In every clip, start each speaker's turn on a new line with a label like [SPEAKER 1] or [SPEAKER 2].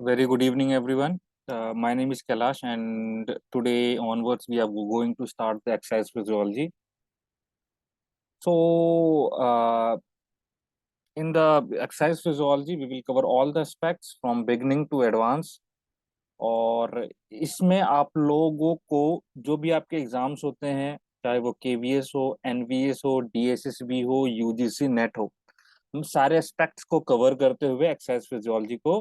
[SPEAKER 1] Very good evening, everyone. My name is Kailash, and today onwards, we are going to start the exercise physiology. In the exercise physiology, we will cover all the aspects from beginning to advance. और इसमें आप लोगों को जो भी आपके exams होते हैं, चाहे वो केवीएस हो, एनवीएस हो, डीएसएसबी हो, यूजीसी नेट हो, हम सारे एस्पेक्ट्स को कवर करते हुए एक्सरसाइज फिजियोलॉजी को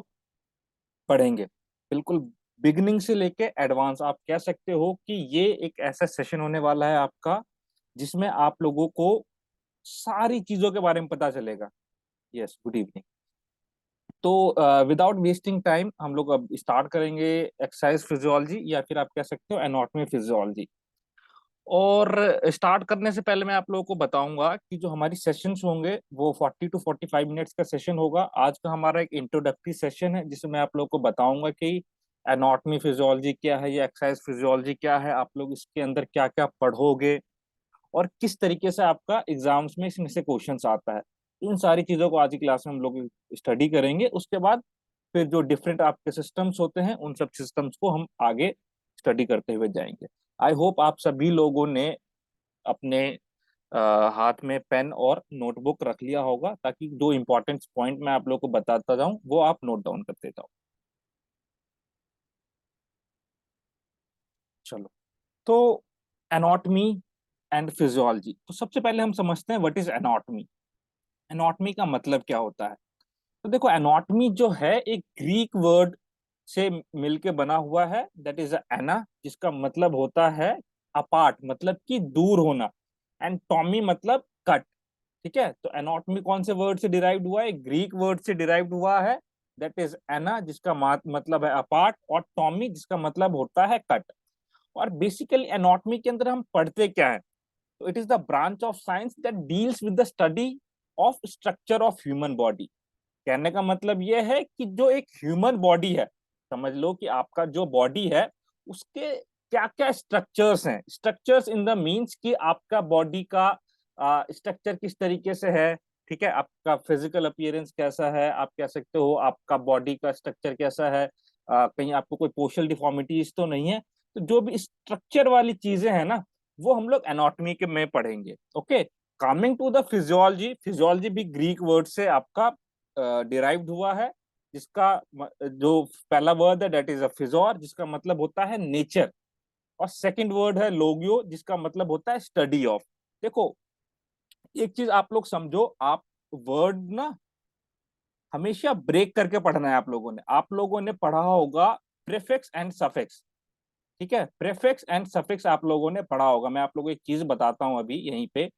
[SPEAKER 1] पढ़ेंगे। बिल्कुल बिगनिंग से लेके एडवांस आप कह सकते हो कि ये एक ऐसा सेशन होने वाला है आपका जिसमें आप लोगों को सारी चीजों के बारे में पता चलेगा। Yes, good evening. तो विदाउट वेस्टिंग टाइम हम लोग अब स्टार्ट करेंगे एक्सरसाइज फिजियोलॉजी, या फिर आप कह सकते हो एनाटॉमी फिजियोलॉजी। और स्टार्ट करने से पहले मैं आप लोगों को बताऊंगा कि जो हमारी सेशंस होंगे वो 40 to 45 मिनट्स का सेशन होगा। आज का हमारा एक इंट्रोडक्टरी सेशन है जिसमें मैं आप लोगों को बताऊंगा कि एनाटॉमी फिजियोलॉजी क्या है, या एक्सरसाइज फिजियोलॉजी क्या है, आप लोग इसके अंदर क्या क्या पढ़ोगे और किस तरीके से आपका एग्जाम्स में इसमें से क्वेश्चंस आता है। इन सारी चीजों को आज की क्लास में हम लोग स्टडी करेंगे। उसके बाद फिर जो डिफरेंट आपके सिस्टम्स होते हैं उन सब सिस्टम्स को हम आगे स्टडी करते हुए जाएंगे। आई होप आप सभी लोगों ने अपने हाथ में पेन और नोटबुक रख लिया होगा, ताकि जो इंपॉर्टेंट पॉइंट मैं आप लोगों को बताता जाऊं वो आप नोट डाउन करते जाओ। चलो, तो एनाटॉमी एंड फिजियोलॉजी। तो सबसे पहले हम समझते हैं व्हाट इज एनाटॉमी। एनाटॉमी का मतलब क्या होता है। तो देखो, एनाटॉमी जो है एक ग्रीक वर्ड से मिलके बना हुआ है, दैट इज एना, जिसका मतलब होता है अपार्ट, मतलब कि दूर होना, एंड टॉमी मतलब कट। ठीक है, तो एनाटॉमी कौन से वर्ड से डिराइव्ड हुआ है? ग्रीक वर्ड से डिराइव्ड हुआ है, दैट इज एना, जिसका मतलब है अपार्ट, और टॉमी जिसका मतलब होता है कट। और बेसिकली एनाटॉमी के अंदर हम पढ़ते क्या है? तो it is the branch of science that deals with the study of structure of human body. कहने का मतलब यह है कि जो एक ह्यूमन बॉडी है, समझ लो कि आपका जो बॉडी है उसके क्या क्या स्ट्रक्चर्स हैं। स्ट्रक्चर्स इन द मीन्स कि आपका बॉडी का स्ट्रक्चर किस तरीके से है। ठीक है, आपका फिजिकल अपीयरेंस कैसा है, आप कह सकते हो आपका बॉडी का स्ट्रक्चर कैसा है, कहीं आपको कोई पोस्टल डिफॉर्मिटीज तो नहीं है। तो जो भी स्ट्रक्चर वाली चीजें हैं ना, वो हम लोग एनाटॉमी के में पढ़ेंगे। Okay, coming to the physiology. Physiology भी ग्रीक वर्ड से आपका डिराइव्ड हुआ है, जिसका जो पहला वर्ड है दैट इज अ फिजोर, जिसका मतलब होता है नेचर, और सेकंड वर्ड है लोगियो, जिसका मतलब होता है स्टडी ऑफ। देखो, एक चीज आप लोग समझो, आप वर्ड ना हमेशा ब्रेक करके पढ़ना है। आप लोगों ने पढ़ा होगा प्रीफिक्स एंड सफिक्स। ठीक है, प्रीफिक्स एंड सफिक्स आप लोगों ने पढ़ा होगा। मैं आप लोगों को एक चीज बताता हूं अभी यहीं पे।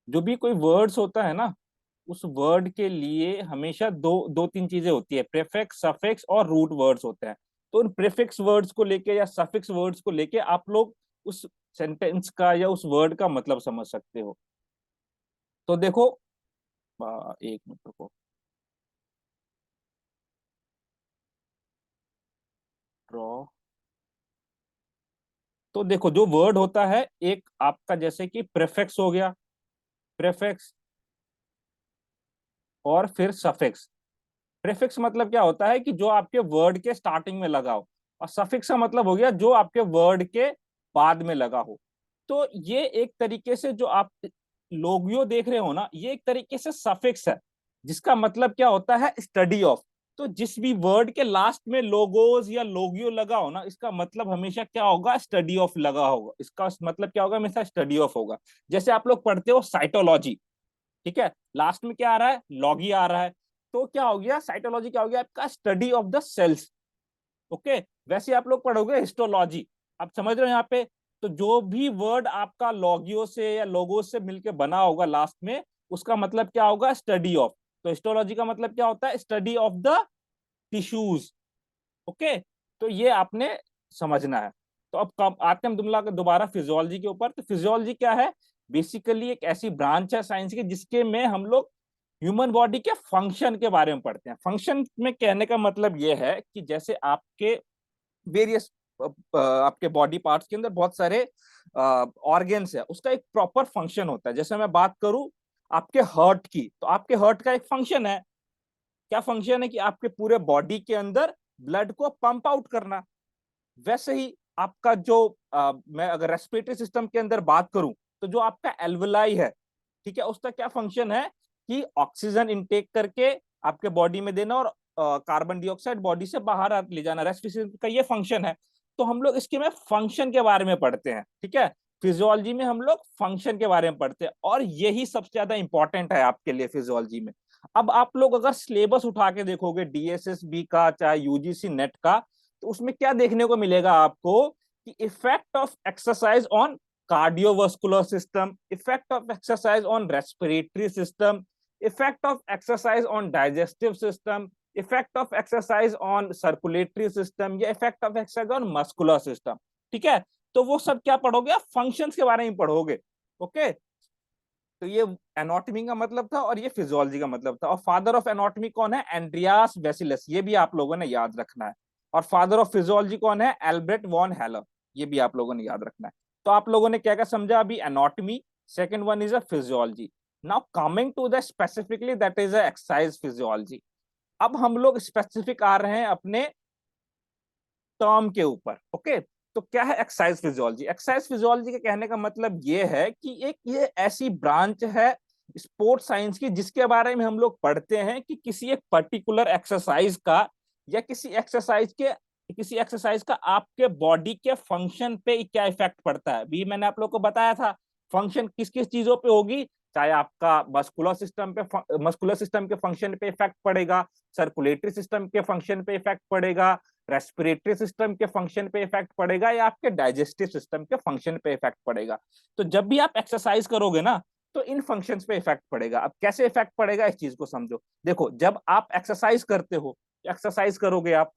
[SPEAKER 1] जो भी कोई वर्ड्स होता है ना, उस वर्ड के लिए हमेशा दो दो तीन चीजें होती है, प्रीफिक्स, सफिक्स और रूट वर्ड्स होते हैं। तो उन प्रीफिक्स वर्ड्स को लेके या सफिक्स वर्ड्स को लेके आप लोग उस सेंटेंस का या उस वर्ड का मतलब समझ सकते हो। तो देखो, एक मिनट को ड्रॉ। तो देखो, जो वर्ड होता है एक आपका, जैसे कि प्रीफिक्स हो गया, प्रीफिक्स, और फिर सफिक्स। प्रीफिक्स मतलब क्या होता है कि जो आपके वर्ड के स्टार्टिंग में लगा हो, और सफिक्स का मतलब हो गया जो आपके वर्ड के बाद में लगा हो। तो ये एक तरीके से जो आप लोगियो देख रहे हो ना, ये एक तरीके से सफिक्स है, जिसका मतलब क्या होता है? Study of. तो जिस भी वर्ड के लास्ट में लोगोस या लोगियो लगा हो ना, इसका मतलब हमेशा क्या होगा? स्टडी ऑफ लगा होगा। इसका मतलब क्या होगा? हमेशा स्टडी ऑफ होगा। जैसे आप लोग पढ़ते हो साइटोलॉजी, ठीक है, लास्ट में क्या आ रहा है? लॉगी आ रहा है। तो क्या हो गया? साइटोलॉजी क्या हो गया आपका? Study of the cells. Okay, वैसे आप लोग पढ़ोगे हिस्टोलॉजी। आप समझ रहे हो यहाँ पे? तो जो भी वर्ड आपका लॉगियो से या लोगो से मिलके बना होगा लास्ट में, उसका मतलब क्या होगा? Study of. तो हिस्टोलॉजी का मतलब क्या होता है? Study of the tissues. Okay, तो ये आपने समझना है। तो अब कब आते हैं हम दोबारा फिजियोलॉजी के ऊपर। तो फिजियोलॉजी क्या है? बेसिकली एक ऐसी ब्रांच है साइंस की जिसके में हम लोग ह्यूमन बॉडी के फंक्शन के बारे में पढ़ते हैं। फंक्शन में कहने का मतलब यह है कि जैसे आपके वेरियस आपके बॉडी पार्ट्स के अंदर बहुत सारे ऑर्गन्स है, उसका एक प्रॉपर फंक्शन होता है। जैसे मैं बात करूं आपके हार्ट की, तो आपके हार्ट का एक फंक्शन है। क्या फंक्शन है कि आपके पूरे बॉडी के अंदर ब्लड को पंप आउट करना। वैसे ही आपका जो मैं अगर रेस्पिरेटरी सिस्टम के अंदर बात करूं, तो जो आपका एल्वलाई है, ठीक है, उसका क्या फंक्शन है कि ऑक्सीजन इनटेक करके आपके बॉडी में देना और कार्बन डाइऑक्साइड बॉडी से बाहर ले जाना, रेस्पिरेशन का ये फंक्शन है। तो हम लोग इसके में फंक्शन के बारे में पढ़ते हैं, ठीक है, फिजियोलॉजी में हम लोग फंक्शन के बारे में पढ़ते हैं, और यही सबसे ज्यादा इंपॉर्टेंट है आपके लिए फिजियोलॉजी में। अब आप लोग अगर सिलेबस उठा के देखोगे डीएसएसबी का चाहे यूजीसी नेट का, तो उसमें क्या देखने को मिलेगा आपको कि effect of exercise on cardiovascular system, effect of exercise on respiratory system, effect of exercise on digestive system, effect of exercise on circulatory system, या effect of exercise on muscular system. ठीक है, तो वो सब क्या पढ़ोगे आप, फंक्शंस के बारे में पढ़ोगे। ओके, तो ये एनाटॉमी का मतलब था और ये फिजियोलॉजी का मतलब था। और फादर ऑफ एनाटॉमी कौन है, एंड्रियास बेसिलस, ये भी आप लोगों ने याद रखना है। और फादर ऑफ फिजियोलॉजी कौन है, एल्बर्ट वॉन हेलर, ये भी आप लोगों ने याद रखना है। तो आप लोगों ने क्या क्या समझा अभी, anatomy, second one is a physiology. Now coming to the specifically that is a exercise physiology. अब हम लोग स्पेसिफिक आ रहे हैं अपने टर्म के ऊपर। ओके, तो क्या है एक्सरसाइज फिजियोलॉजी। एक्सरसाइज फिजियोलॉजी के कहने का मतलब ये है कि एक ये ऐसी ब्रांच है स्पोर्ट्स साइंस की जिसके बारे में हम लोग पढ़ते हैं कि किसी एक पर्टिकुलर एक्सरसाइज का या किसी एक्सरसाइज का आपके बॉडी के फंक्शन पे क्या इफेक्ट पड़ता है। भी मैंने आप लोग को बताया था फंक्शन किस किस चीजों पे होगी, चाहे आपका मस्कुलर सिस्टम के फंक्शन पे इफेक्ट पड़ेगा, सर्कुलेटरी सिस्टम के फंक्शन पे इफेक्ट पड़ेगा, रेस्पिरेटरी सिस्टम के फंक्शन पे इफेक्ट पड़ेगा, या आपके डाइजेस्टिव सिस्टम के फंक्शन पे इफेक्ट पड़ेगा। तो जब भी आप एक्सरसाइज करोगे ना, तो इन फंक्शंस पे इफेक्ट पड़ेगा। अब कैसे इफेक्ट पड़ेगा इस चीज को समझो। देखो, जब आप एक्सरसाइज करते हो, एक्सरसाइज करोगे आप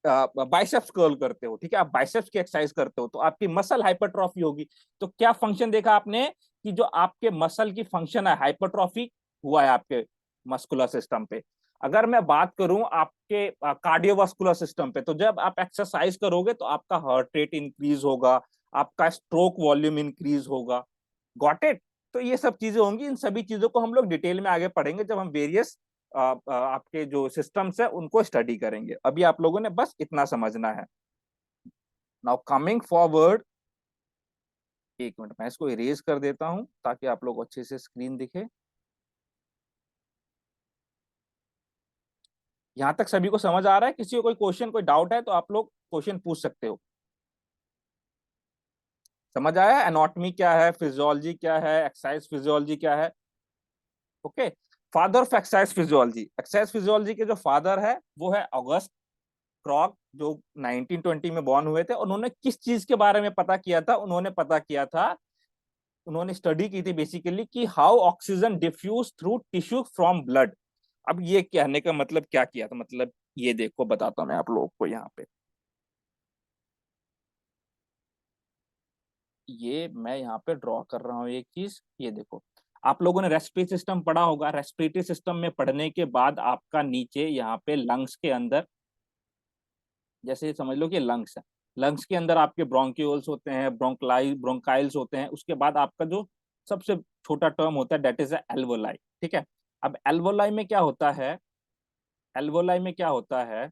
[SPEAKER 1] बाइसेप्स कर्ल करते हो, ठीक है, आप बाइसेप्स की एक्सरसाइज करते हो, तो आपकी मसल हाइपरट्रॉफी होगी। तो क्या फंक्शन देखा आपने कि जो आपके मसल की फंक्शन है, हाइपरट्रॉफी हुआ है आपके मस्कुलर सिस्टम पे। अगर मैं बात करूं आपके कार्डियोवास्कुलर सिस्टम पे, तो जब आप एक्सरसाइज करोगे तो आपका हार्ट रेट इंक्रीज होगा, आपका स्ट्रोक वॉल्यूम इंक्रीज होगा। Got it. तो ये सब चीजें होंगी, इन सभी चीजों को हम लोग डिटेल में आगे पढ़ेंगे जब हम वेरियस आपके जो सिस्टम्स है उनको स्टडी करेंगे। अभी आप लोगों ने बस इतना समझना है। नाउ कमिंग फॉरवर्ड, एक मिनट मैं इसको इरेज कर देता हूं ताकि आप लोग अच्छे से स्क्रीन दिखे। यहां तक सभी को समझ आ रहा है? किसी को कोई क्वेश्चन कोई डाउट है तो आप लोग क्वेश्चन पूछ सकते हो। समझ आया एनाटॉमी क्या है, फिजियोलॉजी क्या है, एक्सरसाइज फिजियोलॉजी क्या है। Okay, father of exercise physiology, exercise physiology के जो फादर है वो है ऑगस्ट क्रॉक, जो 1920 में बॉर्न हुए थे। उन्होंने किस चीज के बारे में पता किया था, उन्होंने स्टडी की थी बेसिकली कि how oxygen diffuse through tissue from blood. अब ये कहने का मतलब क्या किया था, मतलब ये देखो बताता हूं मैं आप लोगों को यहाँ पे। ये मैं यहाँ पे ड्रॉ कर रहा हूँ एक चीज, ये देखो। आप लोगों ने रेस्पिरेटरी सिस्टम पढ़ा होगा, रेस्पिरेटरी सिस्टम में पढ़ने के बाद आपका नीचे यहाँ पे लंग्स के अंदर, जैसे समझ लो कि लंग्स है, लंग्स के अंदर आपके ब्रोंक्यूल्स होते हैं, ब्रोंकाइल्स होते हैं, उसके बाद आपका जो सबसे छोटा टर्म होता है डेट इज एल्वोलाई। ठीक है, अब एल्वोलाई में क्या होता है, एल्वोलाई में क्या होता है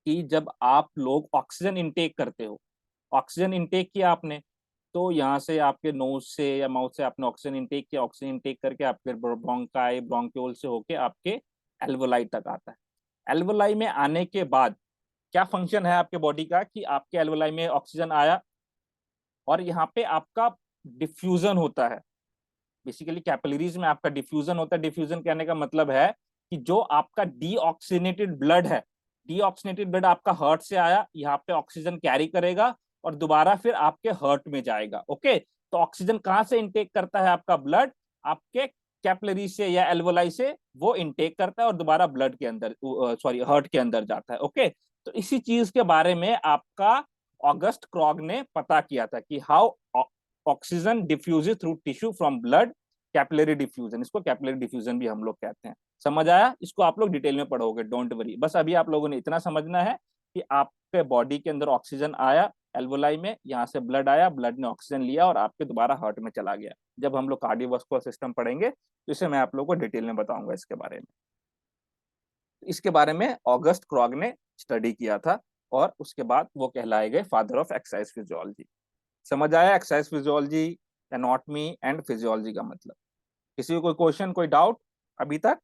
[SPEAKER 1] कि जब आप लोग ऑक्सीजन इंटेक करते हो, ऑक्सीजन इंटेक किया आपने, तो यहाँ से आपके नोज से या माउथ से आपने ऑक्सीजन इंटेक किया, ऑक्सीजन इंटेक करके आपके ब्रोंकाई ब्रोंक्यूल से होके आपके एल्वोलाई तक आता है। एल्वोलाई में आने के बाद क्या फंक्शन है आपके बॉडी का कि आपके एल्वोलाई में ऑक्सीजन आया और यहाँ पे आपका डिफ्यूजन होता है। बेसिकली कैपिलरीज में आपका डिफ्यूजन होता है। डिफ्यूजन कहने का मतलब है कि जो आपका डीऑक्सीनेटेड ब्लड है, डीऑक्सीनेटेड ब्लड आपका हार्ट से आया, यहाँ पे ऑक्सीजन कैरी करेगा और दोबारा फिर आपके हार्ट में जाएगा। ओके, तो ऑक्सीजन कहाँ से इंटेक करता है आपका ब्लड, आपके कैपिलरी से या एल्वोलाई से वो इंटेक करता है और दोबारा ब्लड के अंदर, सॉरी हार्ट के अंदर जाता है। ओके, तो इसी चीज के बारे में आपका ऑगस्ट क्रॉग ने पता किया था कि how oxygen diffuses through tissue from blood, capillary diffusion, इसको कैपिलरी डिफ्यूजन भी हम लोग कहते हैं। समझ आया? इसको आप लोग डिटेल में पढ़ोगे, डोंट वरी। बस अभी आप लोगों ने इतना समझना है कि आपके बॉडी के अंदर ऑक्सीजन आया, एल्वोलाई में, यहाँ से ब्लड आया, ब्लड ने ऑक्सीजन लिया और आपके दोबारा हार्ट में चला गया। जब हम लोग कार्डियोवास्कुलर सिस्टम पढ़ेंगे तो इसे मैं आप लोगों को डिटेल में बताऊंगा इसके बारे में। इसके बारे में ऑगस्ट क्रॉग ने स्टडी किया था और उसके बाद वो कहलाए गए फादर ऑफ एक्सरसाइज फिजियोलॉजी। समझ आया exercise physiology, anatomy and physiology का मतलब? किसी को कोई क्वेश्चन, कोई डाउट अभी तक?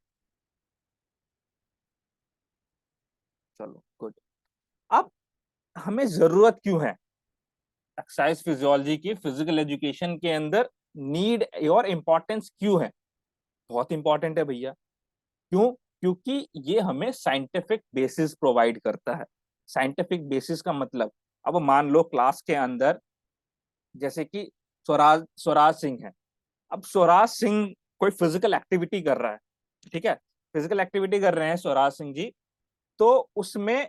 [SPEAKER 1] चलो गुड। अब हमें जरूरत क्यों है एक्सरसाइज फिजियोलॉजी की फिजिकल एजुकेशन के अंदर? नीड और इम्पोर्टेंस क्यों है? बहुत इंपॉर्टेंट है भैया। क्यों? क्योंकि ये हमें साइंटिफिक बेसिस प्रोवाइड करता है। साइंटिफिक बेसिस का मतलब, अब मान लो क्लास के अंदर जैसे कि स्वराज स्वराज सिंह है। अब स्वराज सिंह कोई फिजिकल एक्टिविटी कर रहा है, ठीक है, फिजिकल एक्टिविटी कर रहे हैं स्वराज सिंह जी, तो उसमें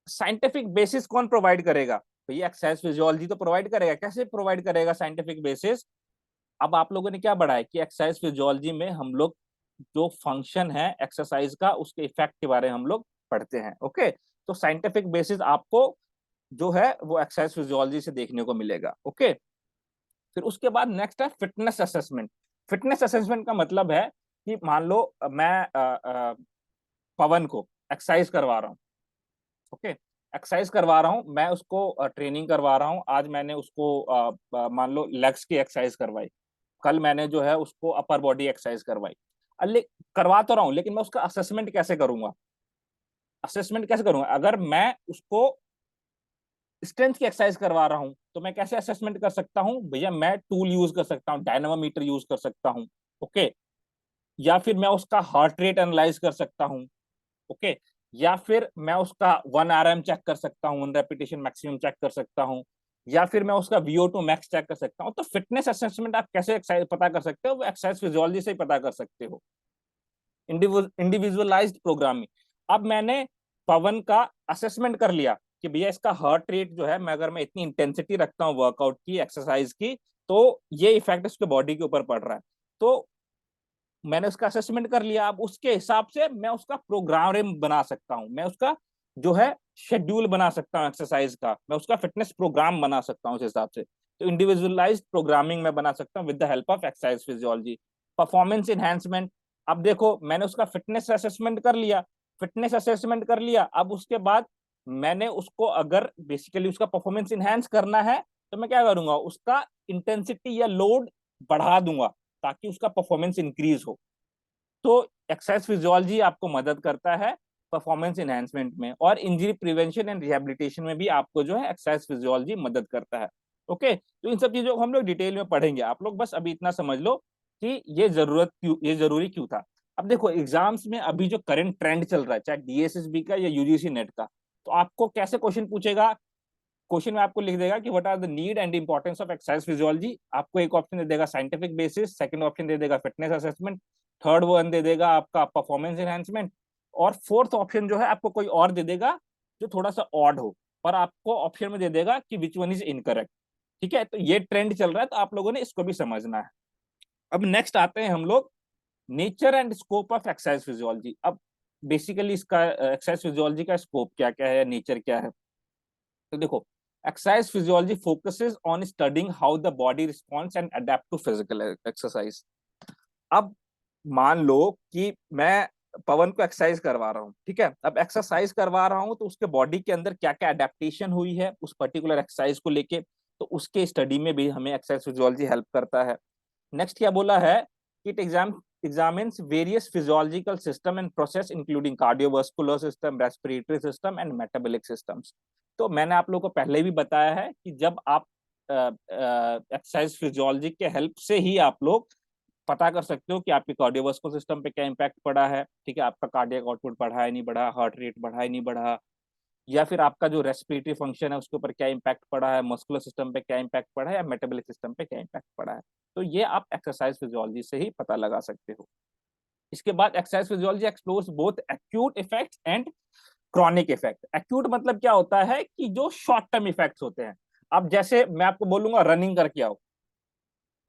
[SPEAKER 1] साइंटिफिक बेसिस कौन प्रोवाइड करेगा? भैया एक्सरसाइज फिजियोलॉजी तो प्रोवाइड करेगा। कैसे प्रोवाइड करेगा साइंटिफिक बेसिस? अब आप लोगों ने क्या पढ़ा है कि एक्सरसाइज फिजियोलॉजी में हम लोग जो फंक्शन है एक्सरसाइज का, उसके इफेक्ट के बारे में हम लोग पढ़ते हैं। ओके, तो साइंटिफिक बेसिस आपको जो है वो एक्सरसाइज फिजियोलॉजी से देखने को मिलेगा। ओके, फिर उसके बाद नेक्स्ट है फिटनेस असेसमेंट। फिटनेस असेसमेंट का मतलब है कि मान लो मैं पवन को एक्सरसाइज करवा रहा हूँ। ओके, एक्सरसाइज करवा रहा हूँ मैं उसको, ट्रेनिंग करवा रहा हूँ। आज मैंने उसको मान लो लेग्स की एक्सरसाइज करवाई, कल मैंने जो है उसको अपर बॉडी एक्सरसाइज करवाई। अल्ले करवा तो रहा हूँ, लेकिन मैं उसका असेसमेंट कैसे करूंगा? असेसमेंट कैसे करूंगा? अगर मैं उसको स्ट्रेंथ की एक्सरसाइज करवा रहा हूं तो मैं कैसे असेसमेंट कर सकता हूं? भैया मैं टूल यूज कर सकता हूं, डायनामोमीटर यूज कर सकता हूं। ओके, या फिर मैं उसका हार्ट रेट एनालाइज कर सकता हूं। ओके, या फिर मैं उसका 1 RM चेक कर सकता हूँ, 1 रेपिटेशन मैक्सिमम चेक कर सकता हूँ, या फिर मैं उसका VO2 मैक्स चेक कर सकता हूँ। तो फिटनेस असेसमेंट आप कैसे पता कर सकते हो? वो एक्सरसाइज फिजियोलॉजी से ही पता कर सकते हो। Individualised programming. अब मैंने पवन का असेसमेंट कर लिया कि भैया इसका हार्ट रेट जो है, मैं अगर मैं इतनी इंटेंसिटी रखता हूँ वर्कआउट की, एक्सरसाइज की, तो ये इफेक्ट उसके बॉडी के ऊपर पड़ रहा है। तो मैंने उसका असेसमेंट कर लिया। अब उसके हिसाब से मैं उसका प्रोग्राम बना सकता हूँ, मैं उसका जो है शेड्यूल बना सकता हूँ एक्सरसाइज का, मैं उसका फिटनेस प्रोग्राम बना सकता हूँ उस हिसाब से। तो इंडिविजुअलाइज्ड प्रोग्रामिंग में बना सकता हूँ with the help of exercise physiology. Performance enhancement. अब देखो मैंने उसका फिटनेस असेसमेंट कर लिया, फिटनेस असेसमेंट कर लिया, अब उसके बाद मैंने उसको अगर बेसिकली उसका परफॉर्मेंस इनहेंस करना है तो मैं क्या करूंगा? उसका इंटेंसिटी या लोड बढ़ा दूंगा ताकि उसका परफॉर्मेंस इंक्रीज हो। तो एक्सरसाइज फिजियोलॉजी आपको मदद करता है परफॉर्मेंस एनहांसमेंट में, और इंजरी प्रिवेंशन एंड रिहेबिलिटेशन में भी आपको जो है एक्सरसाइज फिजियोलॉजी मदद करता है। ओके, तो इन सब चीजों को हम लोग डिटेल में पढ़ेंगे। आप लोग बस अभी इतना समझ लो कि ये जरूरी क्यों था। अब देखो एग्जाम्स में अभी जो करंट ट्रेंड चल रहा है, चाहे DSSB का या UGC नेट का, तो आपको कैसे क्वेश्चन पूछेगा? क्वेश्चन में आपको लिख देगा कि what are the need and importance of exercise physiology. आपको एक ऑप्शन दे देगा साइंटिफिक बेसिस, सेकंड ऑप्शन दे देगा फिटनेस असेसमेंट, थर्ड वन दे देगा आपका परफॉर्मेंस एनहांसमेंट, और फोर्थ ऑप्शन जो है आपको कोई और दे देगा जो थोड़ा सा ऑड हो, और आपको ऑप्शन में दे देगा कि विच वन इज इनकरेक्ट। ठीक है, तो ये ट्रेंड चल रहा है, तो आप लोगों ने इसको भी समझना है। अब नेक्स्ट आते हैं हम लोग nature and scope of exercise physiology. अब बेसिकली इसका एक्सरसाइज फिजियोलॉजी का स्कोप क्या क्या है, नेचर क्या है? तो देखो exercise physiology focuses on studying how the body responds and adapt to physical exercise. अब मान लो कि मैं पवन को एक्सरसाइज करवा रहा हूँ, ठीक है, अब एक्सरसाइज करवा रहा हूँ तो उसके बॉडी के अंदर क्या क्या अडेप्टेशन हुई है उस पर्टिकुलर एक्सरसाइज को लेके, तो उसके स्टडी में भी हमें एक्सरसाइज फिजियोलॉजी हेल्प करता है। नेक्स्ट क्या बोला है? It examines various physiological system and process including cardiovascular system, respiratory system and metabolic systems। तो मैंने आप लोगों को पहले भी बताया है कि जब आप एक्सरसाइज फिजियोलॉजी के हेल्प से ही आप लोग पता कर सकते हो कि आपके कार्डियोवास्कुलर सिस्टम पे क्या इम्पैक्ट पड़ा है, ठीक है, आपका कार्डियक आउटपुट बढ़ा है नहीं बढ़ा, हार्ट रेट बढ़ा है नहीं बढ़ा, या फिर आपका जो रेस्पिरेटरी फंक्शन है उसके ऊपर क्या इम्पैक्ट पड़ा है, मस्कुलर सिस्टम पे क्या इम्पैक्ट पड़ा है, या मेटाबॉलिक सिस्टम पे क्या इम्पैक्ट पड़ा है। तो ये आप एक्सरसाइज फिजियोलॉजी से ही पता लगा सकते हो। इसके बाद exercise physiology explores both acute effects and chronic effect. Acute मतलब क्या होता है कि जो शॉर्ट टर्म इफेक्ट्स होते हैं। अब जैसे मैं आपको बोलूंगा रनिंग करके आओ,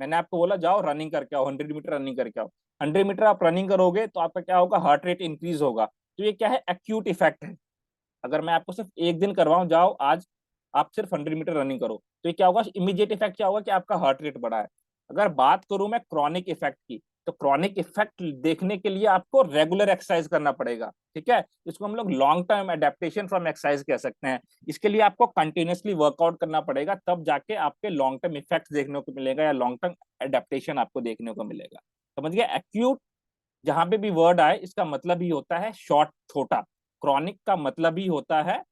[SPEAKER 1] मैंने आपको बोला जाओ रनिंग करके आओ, 100 मीटर रनिंग करके आओ, 100 मीटर आप रनिंग करोगे तो आपका क्या होगा? हार्ट रेट इंक्रीज होगा। तो ये क्या है? एक्यूट इफेक्ट है। अगर मैं आपको सिर्फ एक दिन करवाऊं, जाओ आज आप सिर्फ 100 मीटर रनिंग करो, तो ये क्या होगा, इमीडिएट इफेक्ट क्या होगा कि आपका हार्ट रेट बढ़ा है। अगर बात करूं मैं क्रॉनिक इफेक्ट की, तो क्रॉनिक इफेक्ट देखने के लिए आपको रेगुलर एक्सरसाइज करना पड़ेगा, ठीक है। इसको हम लोग long term adaptation from exercise कह सकते हैं। इसके लिए आपको कंटिन्यूअसली वर्कआउट करना पड़ेगा, तब जाके आपके लॉन्ग टर्म इफेक्ट देखने को मिलेगा या लॉन्ग टर्म एडेप्टेशन आपको देखने को मिलेगा। समझ गया। एक्यूट जहां पे भी वर्ड आए इसका मतलब ही होता है शॉर्ट, छोटा। क्रॉनिक का मतलब ही होता है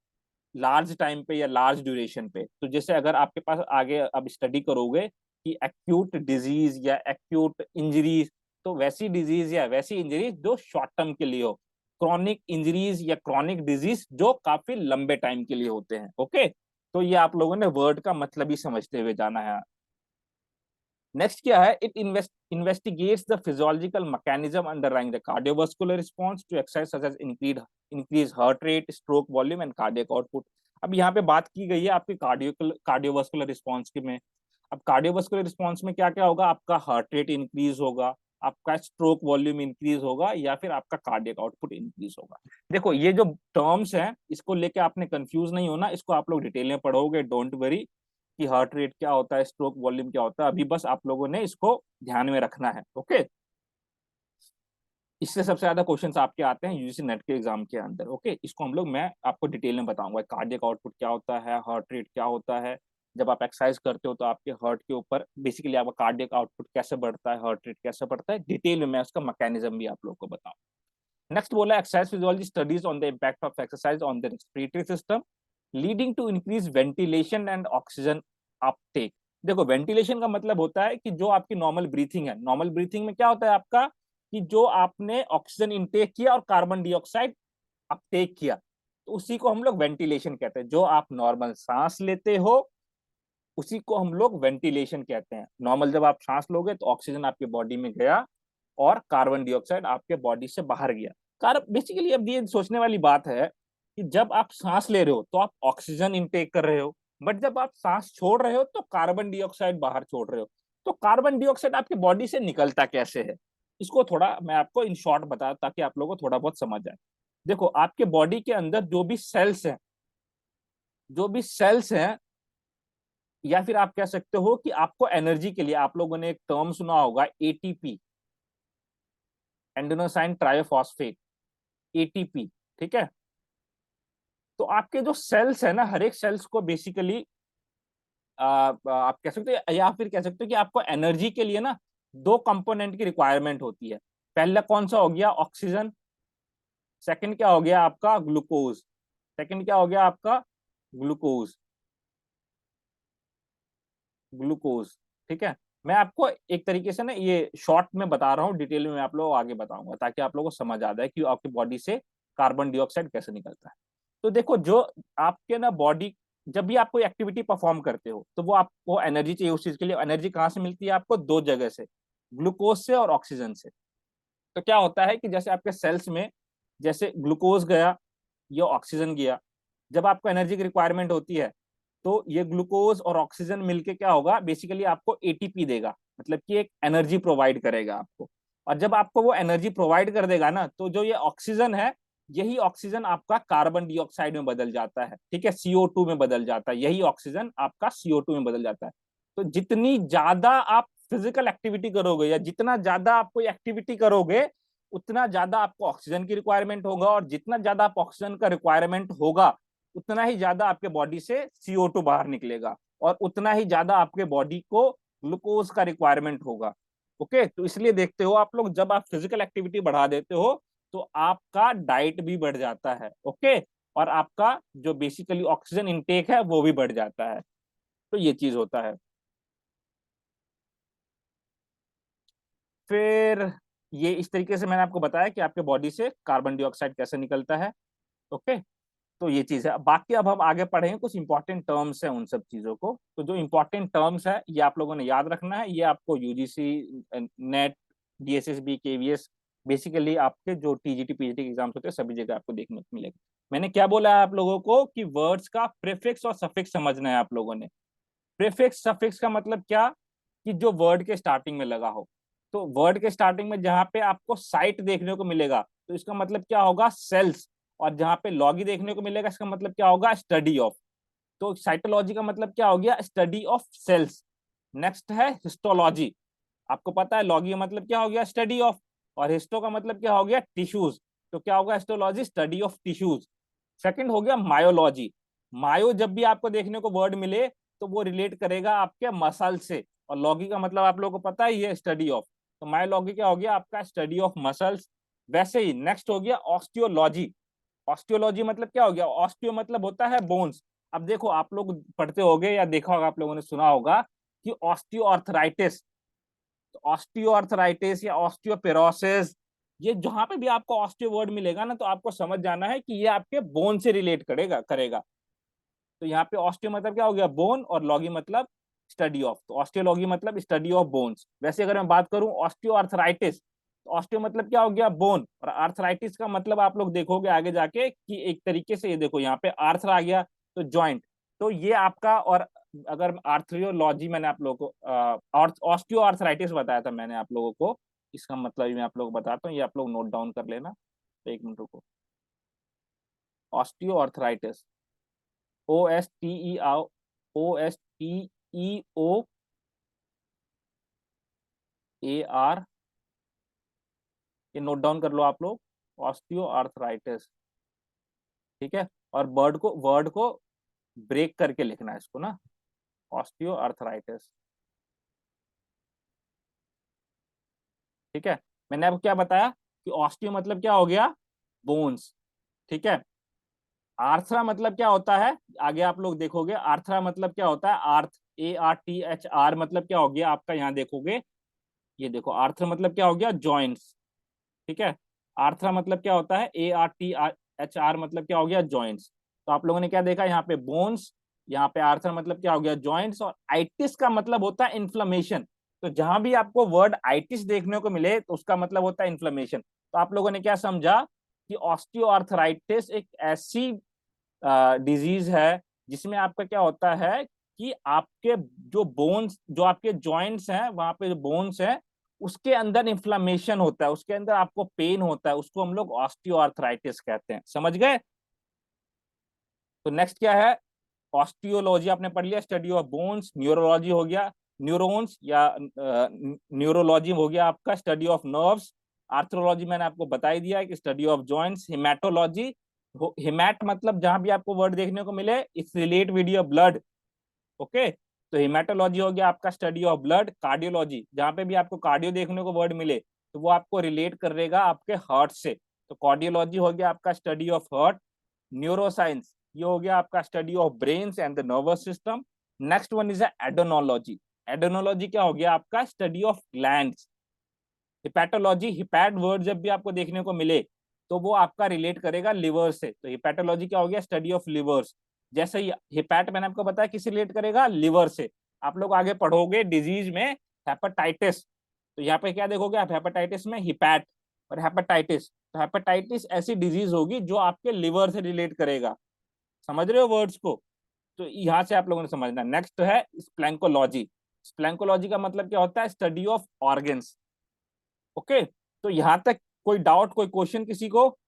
[SPEAKER 1] लार्ज टाइम पे या लार्ज ड्यूरेशन पे। तो जैसे अगर आपके पास आगे अब स्टडी करोगे कि एक्यूट डिजीज या एक्यूट इंजरीज, तो वैसी डिजीज या वैसी इंजरीज जो शॉर्ट टर्म के लिए हो। क्रॉनिक इंजरीज या क्रॉनिक डिजीज जो काफी लंबे टाइम के लिए होते हैं। ओके, तो ये आप लोगों ने वर्ड का मतलब ही समझते हुए जाना है। नेक्स्ट क्या है, it investigates the physiological mechanism underlying the cardiovascular response to exercise such as increased heart rate, stroke volume and cardiac output। अब यहाँ पे बात की गई है आपके कार्डियोवास्कुलर रिस्पॉन्स की में। अब कार्डियोवास्कुलर रिस्पॉन्स में क्या क्या होगा, आपका हार्ट रेट इंक्रीज होगा, आपका स्ट्रोक वॉल्यूम इंक्रीज होगा, या फिर आपका कार्डियक आउटपुट इंक्रीज होगा। देखो ये जो टर्म्स हैं इसको लेके आपने कंफ्यूज नहीं होना, इसको आप लोग डिटेल में पढ़ोगे, डोंट वरी कि हार्ट रेट क्या होता है, स्ट्रोक वॉल्यूम क्या होता है, अभी बस आप लोगों ने इसको ध्यान में रखना है। ओके, इससे सबसे ज्यादा क्वेश्चंस आपके आते हैं यूजीसी नेट के एग्जाम के अंदर। ओके, इसको हम लोग मैं आपको डिटेल में बताऊंगा, कार्डियक आउटपुट क्या होता है, हार्ट रेट क्या होता है, जब आप एक्सरसाइज करते हो तो आपके हार्ट के ऊपर बेसिकली आपका कार्डियक आउटपुट कैसे बढ़ता है, हार्ट रेट कैसे बढ़ता है, डिटेल में मैं उसका मैकेनिज्म भी आप लोग को बताऊं। नेक्स्ट बोला, exercise physiology studies on the impact of exercise on the respiratory system leading to increase ventilation and oxygen uptake. देखो वेंटिलेशन का मतलब होता है कि जो आपकी नॉर्मल ब्रीथिंग है, नॉर्मल ब्रीथिंग में क्या होता है आपका कि जो आपने ऑक्सीजन इंटेक किया और कार्बन डाइऑक्साइड अपटेक किया, तो उसी को हम लोग वेंटिलेशन कहते हैं। जो आप नॉर्मल सांस लेते हो उसी को हम लोग वेंटिलेशन कहते हैं। नॉर्मल जब आप सांस लोगे तो ऑक्सीजन आपके बॉडी में गया और कार्बन डाइऑक्साइड आपके बॉडी से बाहर गया। बेसिकली अब ये सोचने वाली बात है कि जब आप सांस ले रहे हो तो आप ऑक्सीजन इनटेक कर रहे हो, बट जब आप सांस छोड़ रहे हो तो कार्बन डाइऑक्साइड बाहर छोड़ रहे हो। तो कार्बन डाइऑक्साइड आपके बॉडी से निकलता कैसे है, इसको थोड़ा मैं आपको इन शॉर्ट बता ताकि आप लोगों को थोड़ा बहुत समझ आए। देखो आपके बॉडी के अंदर जो भी सेल्स हैं या फिर आप कह सकते हो कि आपको एनर्जी के लिए, आप लोगों ने एक टर्म सुना होगा एटीपी, एंडोसाइन ट्राइफॉस्फेट, एटीपी, ठीक है। तो आपके जो सेल्स है ना, हर एक सेल्स को बेसिकली आप कह सकते हो या फिर कह सकते हो कि आपको एनर्जी के लिए ना दो कंपोनेंट की रिक्वायरमेंट होती है। पहला कौन सा हो गया, ऑक्सीजन। सेकंड क्या हो गया आपका, ग्लूकोज। सेकंड क्या हो गया आपका, ग्लूकोज, ग्लूकोज, ठीक है। मैं आपको एक तरीके से ना ये शॉर्ट में बता रहा हूँ, डिटेल में आप लोग आगे बताऊंगा ताकि आप लोगों को समझ आ जाए कि आपकी बॉडी से कार्बन डाइऑक्साइड कैसे निकलता है। तो देखो जो आपके ना बॉडी, जब भी आप कोई एक्टिविटी परफॉर्म करते हो तो वो आपको एनर्जी चाहिए। उस चीज के लिए एनर्जी कहाँ से मिलती है आपको, दो जगह से, ग्लूकोज से और ऑक्सीजन से। तो क्या होता है कि जैसे आपके सेल्स में जैसे ग्लूकोज गया या ऑक्सीजन गया, जब आपको एनर्जी की रिक्वायरमेंट होती है तो ये ग्लूकोज और ऑक्सीजन मिलके क्या होगा, बेसिकली आपको एटीपी देगा, मतलब कि एक एनर्जी प्रोवाइड करेगा आपको। और जब आपको वो एनर्जी प्रोवाइड कर देगा ना, तो जो ये ऑक्सीजन है, यही ऑक्सीजन आपका कार्बन डाइऑक्साइड में बदल जाता है, ठीक है, CO2 में बदल जाता है, यही ऑक्सीजन आपका CO2 में बदल जाता है। तो जितनी ज्यादा आप फिजिकल एक्टिविटी करोगे या जितना ज्यादा आप कोई एक्टिविटी करोगे, उतना ज्यादा आपको ऑक्सीजन की रिक्वायरमेंट होगा, और जितना ज्यादा आप ऑक्सीजन का रिक्वायरमेंट होगा उतना ही ज्यादा आपके बॉडी से CO2 बाहर निकलेगा, और उतना ही ज्यादा आपके बॉडी को ग्लूकोज का रिक्वायरमेंट होगा। ओके, तो इसलिए देखते हो आप लोग, जब आप फिजिकल एक्टिविटी बढ़ा देते हो तो आपका डाइट भी बढ़ जाता है। ओके, और आपका जो बेसिकली ऑक्सीजन इनटेक है वो भी बढ़ जाता है। तो ये चीज होता है। फिर ये इस तरीके से मैंने आपको बताया कि आपके बॉडी से कार्बन डाइऑक्साइड कैसे निकलता है। ओके, तो ये चीज है। बाकी अब हम आगे पढ़ेंगे, कुछ इंपॉर्टेंट टर्म्स हैं उन सब चीजों को। तो जो इंपॉर्टेंट टर्म्स है ये आप लोगों ने याद रखना है, ये आपको UGC net, DSSB, KVS, basically आपके जो TGT PGT के एग्जाम्स होते हैं सभी जगह आपको देखने को मिलेगा। मैंने क्या बोला है आप लोगों को कि वर्ड्स का प्रीफिक्स और सफिक्स समझना है आप लोगों ने। प्रीफिक्स सफिक्स का मतलब क्या, कि जो वर्ड के स्टार्टिंग में लगा हो। तो वर्ड के स्टार्टिंग में जहां पे आपको साइट देखने को मिलेगा तो इसका मतलब क्या होगा, सेल्स। और जहां पे लॉगी देखने को मिलेगा इसका मतलब क्या होगा, स्टडी ऑफ। तो साइटोलॉजी का मतलब क्या हो गया, स्टडी ऑफ सेल्स। नेक्स्ट है हिस्टोलॉजी, आपको पता है लॉगी का मतलब क्या हो गया, स्टडी ऑफ, और हिस्टो का मतलब क्या हो गया, टिश्यूज। तो क्या होगा histology, study of tissues. Second हो गया मायोलॉजी, मायो जब भी आपको देखने को वर्ड मिले तो वो रिलेट करेगा आपके मसल से, और लॉगी का मतलब आप लोगों को पता ही है, स्टडी ऑफ। तो मायोलॉगी क्या हो गया आपका, स्टडी ऑफ मसल्स। वैसे ही नेक्स्ट हो गया ऑस्टियोलॉजी। ऑस्टियोलॉजी मतलब क्या हो गया, ऑस्टियो मतलब होता है बोन्स। अब देखो आप लोग पढ़ते होगे या देखा होगा, आप लोगों ने सुना होगा कि ऑस्टियो आर्थराइटिस, ऑस्टियो आर्थराइटिस या ऑस्टियोपेरोसिस, ये जहां पे भी आपको ऑस्टियो वर्ड मिलेगा ना, तो आपको समझ जाना है कि ये आपके बोन से रिलेट करेगा करेगा। तो यहाँ पे ऑस्टियो मतलब क्या हो गया, बोन, और लॉगी मतलब स्टडी ऑफ। तो ऑस्टियोलॉगी मतलब स्टडी ऑफ बोन्स। वैसे अगर मैं बात करूं ऑस्टियो आर्थराइटिस, तो ऑस्टियो मतलब क्या हो गया, बोन, और आर्थराइटिस का मतलब आप लोग देखोगे आगे जाके कि एक तरीके से, ये देखो यहाँ पे आर्थर आ गया तो जॉइंट। तो ये आपका, और अगर आर्थ्रियोलॉजी मैंने आप लोगों को ऑस्टियो आर्थराइटिस बताया था मैंने आप लोगों को, इसका मतलब मैं आप लोगों को बताता हूँ, ये आप लोग नोट डाउन कर लेना। तो एक मिनट रुको, ऑस्टियो आर्थराइटिस, OSTEOAR, ये नोट डाउन कर लो आप लोग, ऑस्टियो आर्थराइटिस। ठीक है, और वर्ड को ब्रेक करके लिखना है इसको ना, ऑस्टियो आर्थराइटिस। ठीक है, मैंने आपको क्या बताया कि ऑस्टियो मतलब क्या हो गया, बोन्स। ठीक है, आर्थरा मतलब क्या होता है, आगे आप लोग देखोगे आर्थरा मतलब क्या होता है, ARTHR मतलब क्या हो गया आपका, यहाँ देखोगे, ये देखो आर्थर मतलब क्या हो गया, जॉइंट्स। ठीक है, आर्थरा मतलब क्या होता है, ARTHR मतलब क्या हो गया, जॉइंट्स। तो आप लोगों ने क्या देखा यहाँ पे, बोन्स, यहाँ पे आर्थर मतलब क्या हो गया, जॉइंट्स, और आइटिस का मतलब होता है इन्फ्लेमेशन। तो जहां भी आपको वर्ड आइटिस देखने को मिले तो उसका मतलब होता है इन्फ्लेमेशन। तो आप लोगों ने क्या समझा कि ऑस्टियोआर्थराइटिस एक ऐसी डिजीज है जिसमें आपका क्या होता है कि आपके जो बोन्स, जो आपके जॉइंट्स हैं, वहां पे जो बोन्स हैं, उसके अंदर इन्फ्लामेशन होता है, उसके अंदर आपको पेन होता है, उसको हम लोग ऑस्टियोआर्थराइटिस कहते हैं। समझ गए? तो नेक्स्ट क्या है, ऑस्टियोलॉजी आपने पढ़ लिया, स्टडी ऑफ बोन्स। न्यूरोलॉजी हो गया, न्यूरॉन्स या न्यूरोलॉजी हो गया आपका, स्टडी ऑफ नर्व्स। आर्थ्रोलॉजी मैंने आपको बता ही दिया कि स्टडी ऑफ जॉइंट्स। हिमेटोलॉजी, हिमैट मतलब जहां भी आपको वर्ड देखने को मिले it's relate with your blood. Okay, तो हिमेटोलॉजी हो गया आपका स्टडी ऑफ ब्लड। कार्डियोलॉजी, जहां पे भी आपको कार्डियो देखने को वर्ड मिले तो वो आपको रिलेट करेगा आपके हार्ट से, तो कार्डियोलॉजी हो गया आपका स्टडी ऑफ हार्ट। न्यूरोसाइंस, ये हो गया आपका study of brains and the nervous system. Next one is adenology. Adenology क्या हो गया आपका, study of glands. Hepatology, hepat word जब भी आपको देखने को मिले तो वो आपका रिलेट करेगा लिवर से, तो हिपैटोलॉजी क्या हो गया, स्टडी ऑफ लिवर्स। जैसे ही हिपैट मैंने आपको बताया किस रिलेट करेगा, लिवर से। आप लोग आगे पढ़ोगे डिजीज में हेपेटाइटिस, तो यहाँ पे क्या देखोगे आप, हेपेटाइटिस में हिपैट और हेपेटाइटिस। तो हेपेटाइटिस ऐसी डिजीज होगी जो आपके लिवर से रिलेट करेगा। समझ रहे हो वर्ड्स को? तो यहाँ से आप लोगों ने समझना। नेक्स्ट है स्प्लैंकोलॉजी। स्प्लैंकोलॉजी का मतलब क्या होता है, स्टडी ऑफ ऑर्गन्स। ओके, तो यहाँ तक कोई डाउट, कोई क्वेश्चन किसी को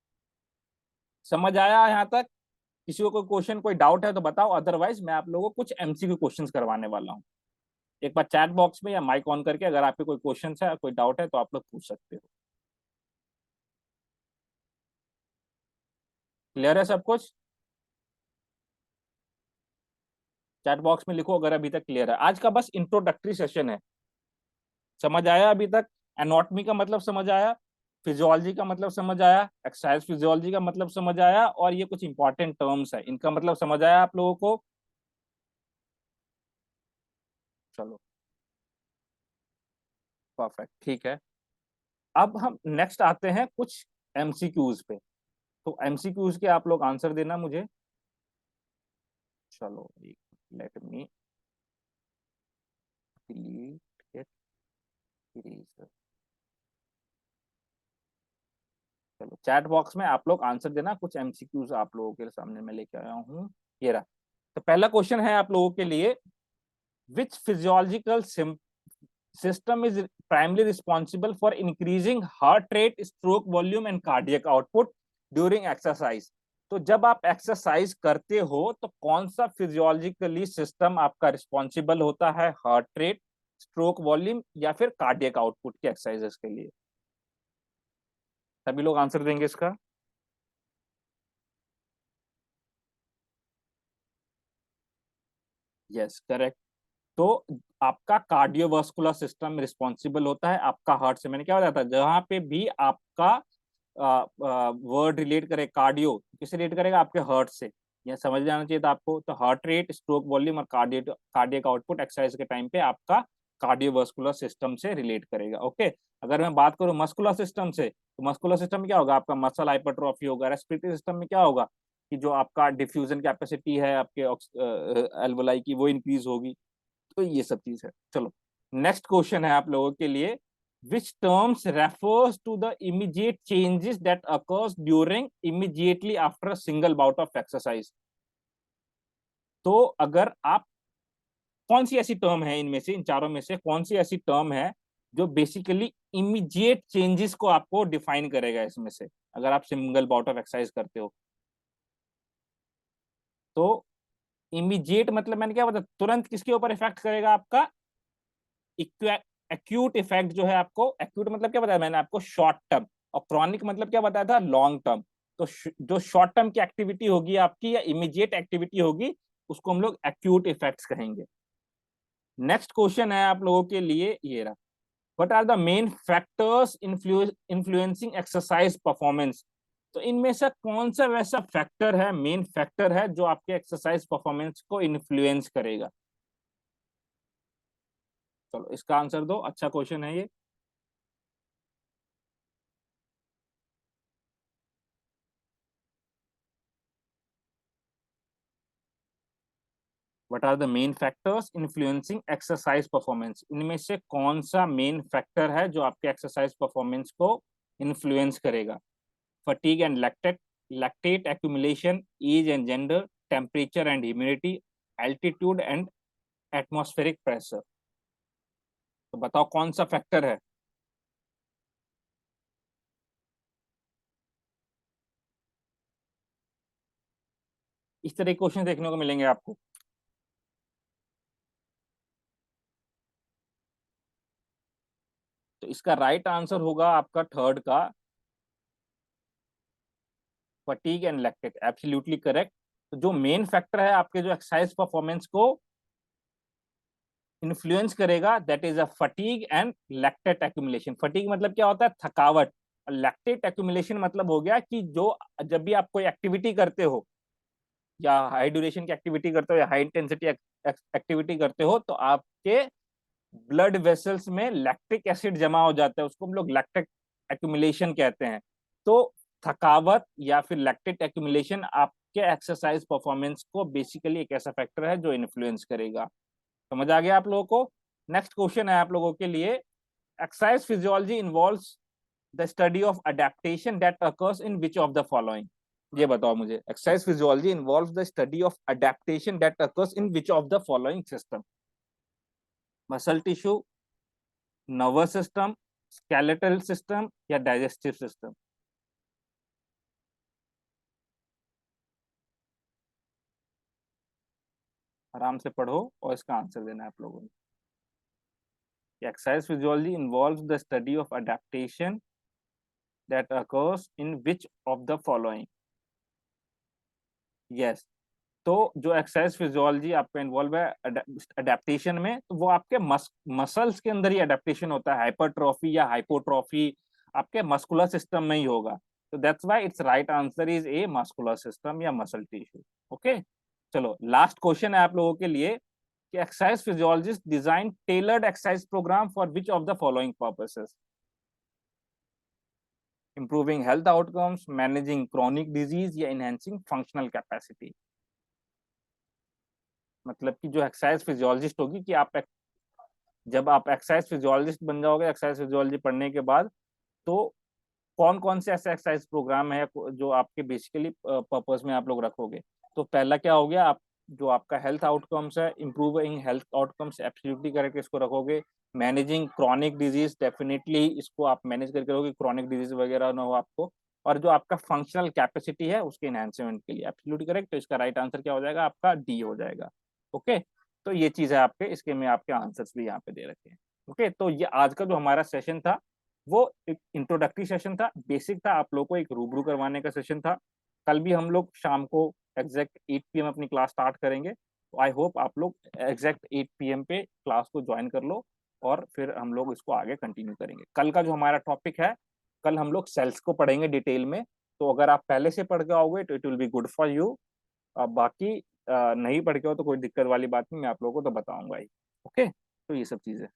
[SPEAKER 1] समझ आया यहाँ तक? किसी को कोई क्वेश्चन, कोई डाउट है तो बताओ, अदरवाइज मैं आप लोगों को कुछ MCQ क्वेश्चंस करवाने वाला हूँ। एक बार चैट बॉक्स में या माइक ऑन करके अगर आपके कोई क्वेश्चन है, कोई डाउट है तो आप लोग पूछ सकते हो। क्लियर है सब कुछ? चैट बॉक्स में लिखो अगर अभी तक क्लियर है। आज का बस इंट्रोडक्टरी सेशन है। समझ आया अभी तक? एनाटॉमी का मतलब समझ आया, फिजियोलॉजी का मतलब समझ आया, एक्सरसाइज फिजियोलॉजी का मतलब समझ आया, और ये कुछ इंपॉर्टेंट टर्म्स है इनका मतलब समझ आया आप लोगों को? चलो, परफेक्ट, ठीक है। अब हम नेक्स्ट आते हैं कुछ MCQs पे। तो MCQs के आप लोग आंसर देना मुझे। चलो, एक, let me delete it, eraser. चलो, चैट बॉक्स में आप लोग आंसर देना, कुछ MCQs आप लोगों के सामने मैं लेके आया हूँ। ये रहा। तो पहला क्वेश्चन है आप लोगों के लिए, विच physiological system is primarily responsible for increasing heart rate, stroke volume and cardiac output during exercise? तो जब आप एक्सरसाइज करते हो तो कौन सा फिजियोलॉजिकली सिस्टम आपका रिस्पॉन्सिबल होता है हार्ट रेट, स्ट्रोक वॉल्यूम या फिर कार्डियक आउटपुट की एक्सरसाइजेस के लिए? सभी लोग आंसर देंगे इसका। Yes, correct. तो आपका कार्डियोवास्कुलर सिस्टम रिस्पॉन्सिबल होता है आपका हार्ट से। मैंने क्या बताया था, जहां पे भी आपका वर्ड रिलेट करे कार्डियो, किससे रिलेट करेगा? आपके हार्ट से। यह समझ जाना चाहिए था आपको। तो हार्ट रेट, स्ट्रोक वॉल्यूम और कार्डियक आउटपुट एक्सरसाइज के टाइम पे आपका कार्डियोवास्कुलर सिस्टम से रिलेट करेगा। ओके। अगर मैं बात करूं मस्कुलर सिस्टम से, तो मस्कुलर सिस्टम में क्या होगा? आपका मसल हाइपरट्रॉफी होगा। रेस्पिरेटरी सिस्टम में क्या होगा कि जो आपका डिफ्यूजन कैपेसिटी है आपके एल्वोलाई की, वो इंक्रीज होगी। तो ये सब चीज है। चलो, नेक्स्ट क्वेश्चन है आप लोगों के लिए। Which terms refers to the immediate changes that occurs during immediately after a single bout of exercise? तो अगर आप, कौन सी ऐसी टर्म है इनमें से, इन चारों में से कौन सी ऐसी टर्म है जो बेसिकली इमीडिएट चेंजेस को आपको डिफाइन करेगा इसमें से, अगर आप सिंगल बाउट ऑफ एक्सरसाइज करते हो? तो इमीडिएट मतलब मैंने क्या बताया, तुरंत किसके ऊपर इफेक्ट करेगा? आपका एक्यूट इफेक्ट जो है आपको, एक्यूट मतलब क्या बताया मैंने आपको? Short term. और क्रॉनिक मतलब क्या बताया था? Long term. तो जो शॉर्ट टर्म की एक्टिविटी होगी आपकी, या इमीडिएट एक्टिविटी होगी, उसको हम लोग एक्यूट इफेक्ट्स कहेंगे। नेक्स्ट क्वेश्चन है आप लोगों के लिए ये रहा। What are the main factors influencing exercise performance? तो इनमें से कौन सा वैसा फैक्टर है, मेन फैक्टर है, जो आपके एक्सरसाइज परफॉर्मेंस को इन्फ्लुएंस करेगा? चलो इसका आंसर दो, अच्छा क्वेश्चन है ये। What are the main factors influencing exercise performance? इनमें से कौन सा मेन फैक्टर है जो आपके एक्सरसाइज परफॉर्मेंस को इन्फ्लुएंस करेगा? Fatigue and lactate accumulation, age and gender, temperature and humidity, altitude and atmospheric pressure. तो बताओ कौन सा फैक्टर है? इस तरह के क्वेश्चन देखने को मिलेंगे आपको। तो इसका राइट आंसर होगा आपका थर्ड का, fatigue and lactate. Absolutely correct. तो जो मेन फैक्टर है आपके जो एक्सरसाइज परफॉर्मेंस को इन्फ्लुएंस करेगा, that is a fatigue and lactate accumulation. Fatigue मतलब क्या होता है? थकावट। लैक्टेट एक्यूमुलेशन मतलब हो गया कि जो, जब भी आप कोई एक्टिविटी करते हो, या हाई ड्यूरेशन की एक्टिविटी करते हो, या हाई इंटेंसिटी एक्टिविटी करते हो, तो आपके ब्लड वेसल्स में लैक्टिक एसिड जमा हो जाता है, उसको हम लोग लैक्टिक एक्यूमुलेशन कहते हैं। तो थकावट या फिर लैक्टिक एक्यूमुलेशन आपके एक्सरसाइज परफॉर्मेंस को बेसिकली एक ऐसा फैक्टर है जो इन्फ्लुएंस करेगा। समझ आ गया आप लोगों को? नेक्स्ट क्वेश्चन है आप लोगों के लिए। Exercise physiology involves the study of adaptation that occurs in which of the following? ये बताओ मुझे, exercise physiology involves the study of adaptation that occurs in which of the following system? Muscle tissue, nervous system, skeletal system या digestive system? आराम से पढ़ो और इसका answer देना है आप लोगों ने। Exercise physiology involves the study of adaptation that occurs in which of the following? Yes. तो जो एक्सरसाइज फिजियोलॉजी आपका इन्वॉल्व है अडेप्टेशन में, तो वो आपके मसल्स के अंदर ही अडेप्टेशन होता है। हाइपरट्रॉफी या हाइपोट्रॉफी आपके मस्कुलर सिस्टम में ही होगा। तो that's why its right answer is A, muscular system या मसल टिश्यू। ओके। चलो लास्ट क्वेश्चन है आप लोगों के लिए कि exercise physiologist design tailored exercise program for which of the following purposes? Improving health outcomes, managing chronic disease या enhancing functional capacity? मतलब कि जो एक्सरसाइज फिजियोलॉजिस्ट होगी, कि आप जब आप एक्सरसाइज फिजियोलॉजिस्ट बन जाओगे एक्सरसाइज फिजियोलॉजी पढ़ने के बाद, तो कौन कौन से ऐसे एक्सरसाइज प्रोग्राम है जो आपके बेसिकली पर्पस में आप लोग रखोगे? तो पहला क्या हो गया, आप जो आपका हेल्थ आउटकम्स है, इंप्रूविंग हेल्थ आउटकम्स एब्सोल्युटली करके इसको रखोगे। मैनेजिंग क्रॉनिक डिजीज, डेफिनेटली इसको आप मैनेज करके रखोगे, क्रॉनिक डिजीज वगैरह ना हो आपको। और जो आपका फंक्शनल कैपेसिटी है उसके एनहांसमेंट के लिए। Absolutely correct. तो इसका राइट आंसर क्या हो जाएगा आपका? डी हो जाएगा। ओके, तो ये चीज है आपके, इसके में आपके आंसर्स भी यहाँ पे दे रखे हैं। ओके, तो ये आज का जो हमारा सेशन था वो एक इंट्रोडक्टरी सेशन था, बेसिक था, आप लोग को एक रूबरू करवाने का सेशन था। कल भी हम लोग शाम को एग्जैक्ट 8 पीएम अपनी क्लास स्टार्ट करेंगे। तो आई होप आप लोग एग्जैक्ट 8 पीएम पे क्लास को ज्वाइन कर लो, और फिर हम लोग इसको आगे कंटिन्यू करेंगे। कल का जो हमारा टॉपिक है, कल हम लोग सेल्स को पढ़ेंगे डिटेल में। तो अगर आप पहले से पढ़ के आओगे तो it will be good for you. बाकी नहीं पढ़ के हो तो कोई दिक्कत वाली बात नहीं, मैं आप लोगों को तो बताऊंगा ही। ओके, तो ये सब चीजें।